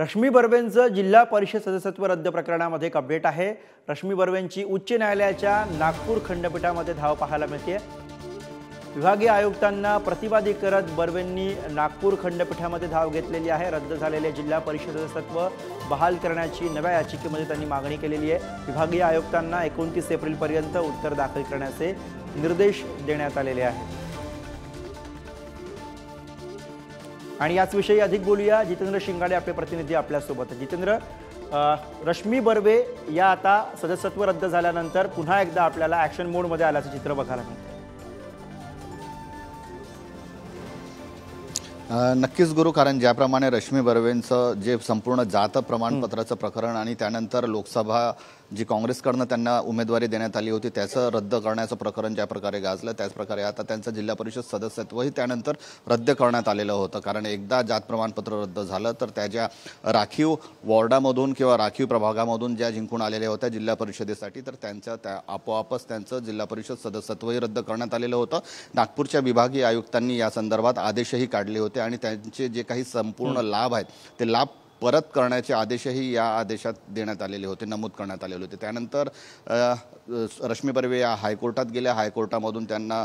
रश्मी बर्वेंचं जिल्हा परिषद सदस्यत्व रद्द प्रकरणामध्ये एक अपडेट आहे। रश्मी बर्वेंची उच्च न्यायालयाच्या नागपूर खंडपीठामध्ये धाव पाहायला मिळते। विभागीय आयुक्तांना प्रतिवादी करत बर्वेंनी नागपूर खंडपीठामध्ये धाव घेतलेली आहे। रद्द झालेले जिल्हा परिषद सदस्यत्व बहाल करण्याची नव्या याचिकेमध्ये त्यांनी मागणी केलेली आहे। विभागीय आयुक्तांना 29 एप्रिलपर्यंत उत्तर दाखल करण्याचे निर्देश देण्यात आलेले आहेत। आणि याच विषयी अधिक बोलूया। जितेंद्र शिंगाडे आपले प्रतिनिधी आपल्या सोबत। जितेंद्र, रश्मी बर्वे या आता सदस्यत्व रद्द झाल्यानंतर पुन्हा एकदा आपल्याला ॲक्शन मोडमध्ये आल्याचं चित्र बघायला मिळतं। नक्कीच गुरु, कारण ज्याप्रमाणे रश्मी बर्वेंचं जे संपूर्ण जात प्रमाणपत्राचं प्रकरण आणि त्यानंतर लोकसभा जी काँग्रेसकडनं त्यांना उमेदवारी देण्यात आली होती त्याचं रद्द करण्याचं प्रकरण ज्या प्रकारे गाजलं, त्याच प्रकारे आता त्यांचं जिल्हा परिषद सदस्यत्वही त्यानंतर रद्द करण्यात आलेलं होतं। कारण एकदा जात प्रमाणपत्र रद्द झालं तर त्याच्या राखीव वॉर्डामधून किंवा राखीव प्रभागामधून ज्या जिंकून आलेल्या होत्या जिल्हा परिषदेसाठी, तर त्या आपोआपच त्यांचं जिल्हा परिषद सदस्यत्वही रद्द करण्यात आलेलं होतं। नागपूरच्या विभागीय आयुक्तांनी या संदर्भात आदेशही काढले होते आणि त्यांचे जे काही संपूर्ण लाभ आहेत ते लाभ परत करण्याचे आदेशही या आदेशात देण्यात आलेले होते, नमूद करण्यात आलेले होते। त्यानंतर रश्मी बर्वे या हायकोर्टात गेल्या। हायकोर्टामधून त्यांना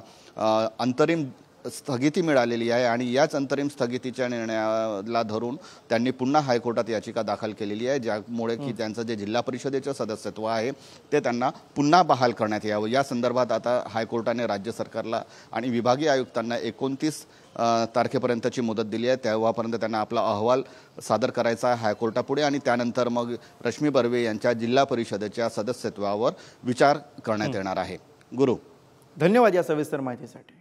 अंतरिम स्थगिती मिळालेली आहे आणि याच अंतरिम स्थगितीच्या निर्णयाला धरून त्यांनी पुन्हा हायकोर्टात याचिका दाखल केलेली आहे, ज्यामुळे की त्यांचं जे जिल्हा परिषदेचं सदस्यत्व आहे ते त्यांना पुन्हा बहाल करण्यात यावं। या संदर्भात आता हायकोर्टाने राज्य सरकारला आणि विभागीय आयुक्तांना 29 तारखेपर्यंतची मुदत दिली आहे। तेव्हापर्यंत त्यांना आपला अहवाल सादर करायचा आहे हायकोर्टापुढे आणि त्यानंतर मग रश्मी बर्वे यांच्या जिल्हा परिषदेच्या सदस्यत्वावर विचार करण्यात येणार आहे। गुरु, धन्यवाद या सविस्तर माहितीसाठी।